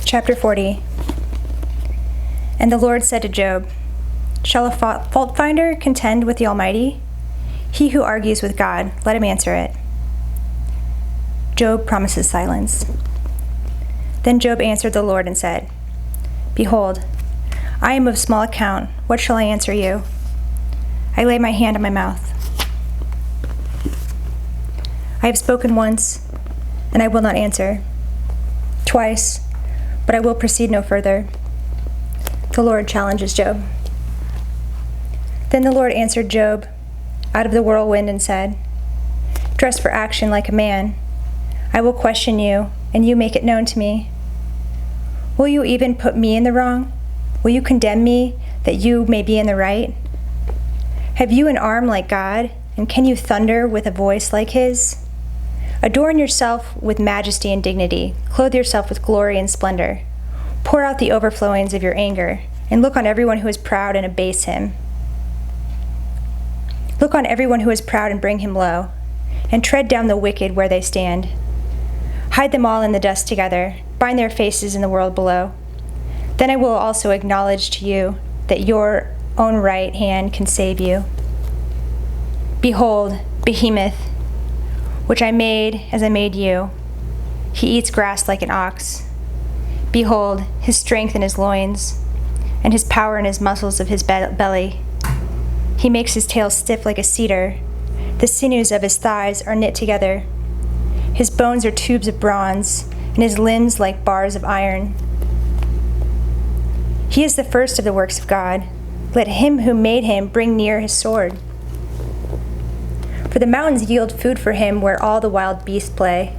Chapter 40. And the Lord said to Job, "Shall a fault finder contend with the Almighty? He who argues with God, let him answer it." Job promises silence. Then Job answered the Lord and said, "Behold, I am of small account. What shall I answer you? I lay my hand on my mouth. I have spoken once, and I will not answer. Twice, but I will proceed no further." The Lord challenges Job. Then the Lord answered Job out of the whirlwind and said, "Dress for action like a man. I will question you, and you make it known to me. Will you even put me in the wrong? Will you condemn me that you may be in the right? Have you an arm like God, and can you thunder with a voice like his? Adorn yourself with majesty and dignity. Clothe yourself with glory and splendor. Pour out the overflowings of your anger, and look on everyone who is proud and abase him. Look on everyone who is proud and bring him low, and tread down the wicked where they stand. Hide them all in the dust together, bind their faces in the world below. Then I will also acknowledge to you that your own right hand can save you. Behold, Behemoth, which I made as I made you. He eats grass like an ox. Behold, his strength in his loins, and his power in his muscles of his belly. He makes his tail stiff like a cedar. The sinews of his thighs are knit together. His bones are tubes of bronze, and his limbs like bars of iron. He is the first of the works of God. Let him who made him bring near his sword. For the mountains yield food for him where all the wild beasts play.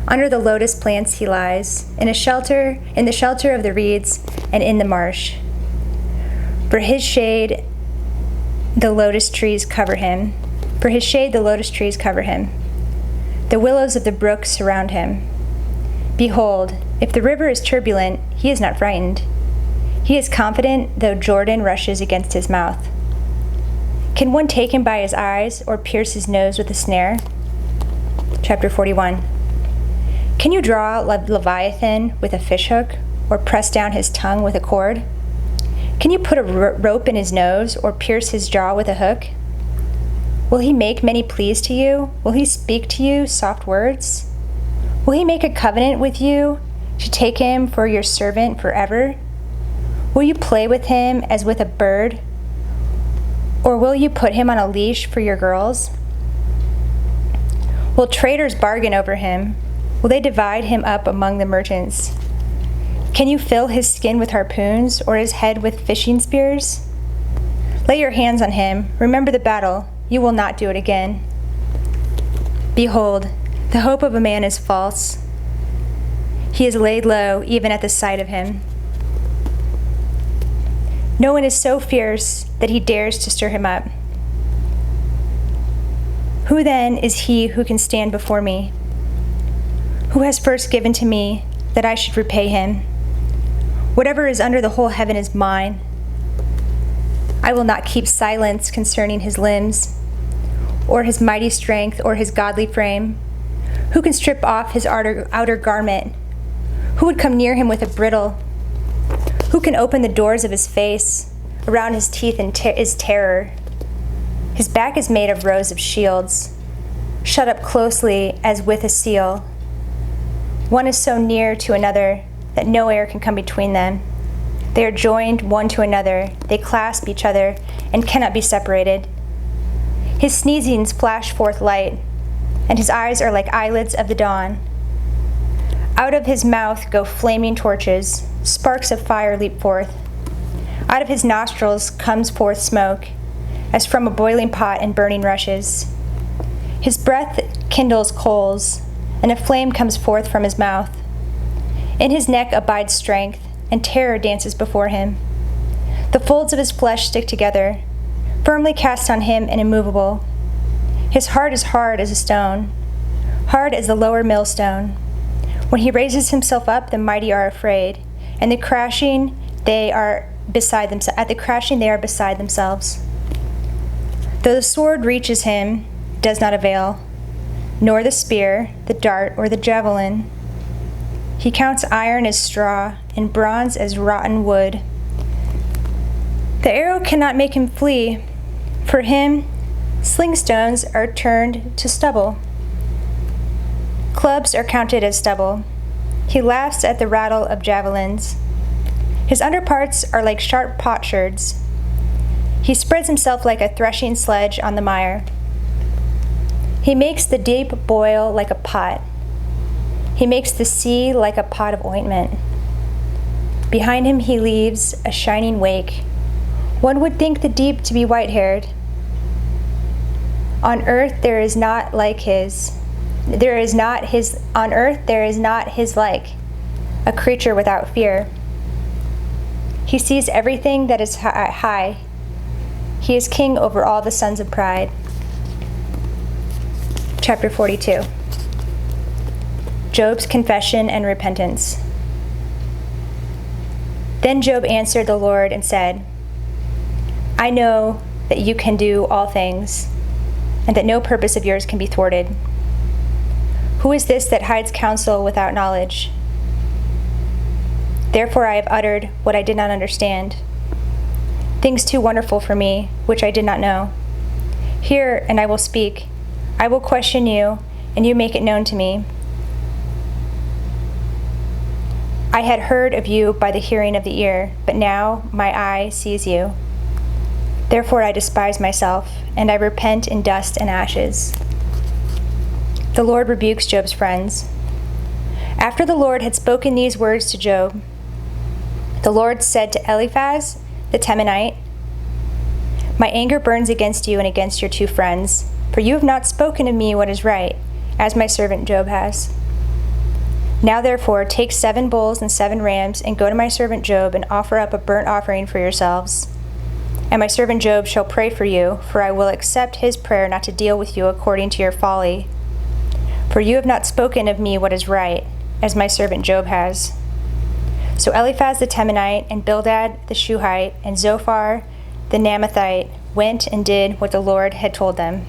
Under the lotus plants he lies, in the shelter of the reeds and in the marsh. For his shade the lotus trees cover him. For his shade the lotus trees cover him. The willows of the brook surround him. Behold, if the river is turbulent, he is not frightened. He is confident though Jordan rushes against his mouth. Can one take him by his eyes or pierce his nose with a snare? Chapter 41. Can you draw out Leviathan with a fishhook or press down his tongue with a cord? Can you put a rope in his nose or pierce his jaw with a hook? Will he make many pleas to you? Will he speak to you soft words? Will he make a covenant with you to take him for your servant forever? Will you play with him as with a bird? Or will you put him on a leash for your girls? Will traders bargain over him? Will they divide him up among the merchants? Can you fill his skin with harpoons or his head with fishing spears? Lay your hands on him. Remember the battle. You will not do it again. Behold, the hope of a man is false. He is laid low even at the sight of him. No one is so fierce that he dares to stir him up. Who then is he who can stand before me? Who has first given to me that I should repay him? Whatever is under the whole heaven is mine. I will not keep silence concerning his limbs, or his mighty strength, or his godly frame. Who can strip off his outer garment? Who would come near him with a bridle? Who can open the doors of his face? Around his teeth is terror. His back is made of rows of shields, shut up closely as with a seal. One is so near to another that no air can come between them. They are joined one to another. They clasp each other and cannot be separated. His sneezings flash forth light, and his eyes are like eyelids of the dawn. Out of his mouth go flaming torches. Sparks of fire leap forth. Out of his nostrils comes forth smoke, as from a boiling pot and burning rushes. His breath kindles coals, and a flame comes forth from his mouth. In his neck abides strength, and terror dances before him. The folds of his flesh stick together, firmly cast on him and immovable. His heart is hard as a stone, hard as the lower millstone. When he raises himself up, the mighty are afraid, and at the crashing they are beside themselves. Though the sword reaches him, it does not avail, nor the spear, the dart, or the javelin. He counts iron as straw and bronze as rotten wood. The arrow cannot make him flee. For him, sling stones are turned to stubble. Clubs are counted as stubble. He laughs at the rattle of javelins. His underparts are like sharp potsherds. He spreads himself like a threshing sledge on the mire. He makes the deep boil like a pot. He makes the sea like a pot of ointment. Behind him he leaves a shining wake. One would think the deep to be white-haired. On earth there is not his like, a creature without fear. He sees everything that is high. He is king over all the sons of pride. Chapter 42. Job's confession and repentance. Then Job answered the Lord and said, I know that you can do all things, and that no purpose of yours can be thwarted. Who is this that hides counsel without knowledge? Therefore I have uttered what I did not understand, things too wonderful for me, which I did not know. Hear, and I will speak. I will question you, and you make it known to me. I had heard of you by the hearing of the ear, but now my eye sees you. Therefore I despise myself, and I repent in dust and ashes. The Lord rebukes Job's friends. After the Lord had spoken these words to Job, the Lord said to Eliphaz the Temanite, My anger burns against you and against your two friends, for you have not spoken of me what is right, as my servant Job has. Now therefore take 7 bulls and 7 rams, and go to my servant Job, and offer up a burnt offering for yourselves. And my servant Job shall pray for you, for I will accept his prayer not to deal with you according to your folly. For you have not spoken of me what is right, as my servant Job has. So Eliphaz the Temanite, and Bildad the Shuhite, and Zophar the Naamathite went and did what the Lord had told them.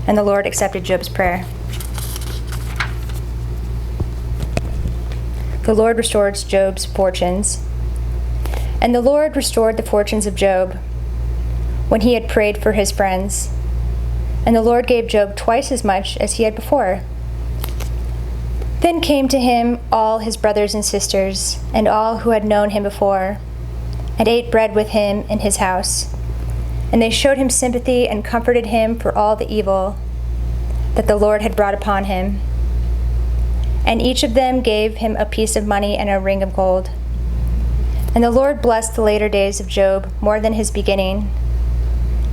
And the Lord accepted Job's prayer. The Lord restores Job's fortunes. And the Lord restored the fortunes of Job when he had prayed for his friends. And the Lord gave Job twice as much as he had before. Then came to him all his brothers and sisters, and all who had known him before, and ate bread with him in his house. And they showed him sympathy and comforted him for all the evil that the Lord had brought upon him. And each of them gave him a piece of money and a ring of gold. And the Lord blessed the later days of Job more than his beginning.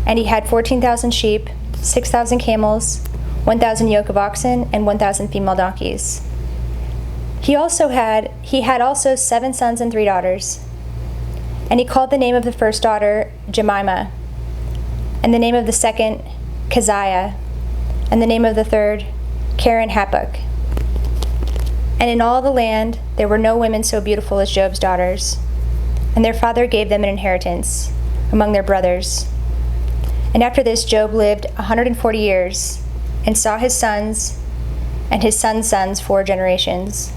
And he had 14,000 sheep, 6,000 camels, 1,000 yoke of oxen, and 1,000 female donkeys. He had also 7 sons and 3 daughters. And he called the name of the first daughter Jemimah, and the name of the second Keziah, and the name of the third Karen Hapuk. And in all the land there were no women so beautiful as Job's daughters, and their father gave them an inheritance among their brothers. And after this Job lived 140 years, and saw his sons and his sons' sons 4 generations.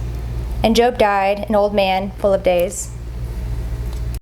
And Job died, an old man, full of days.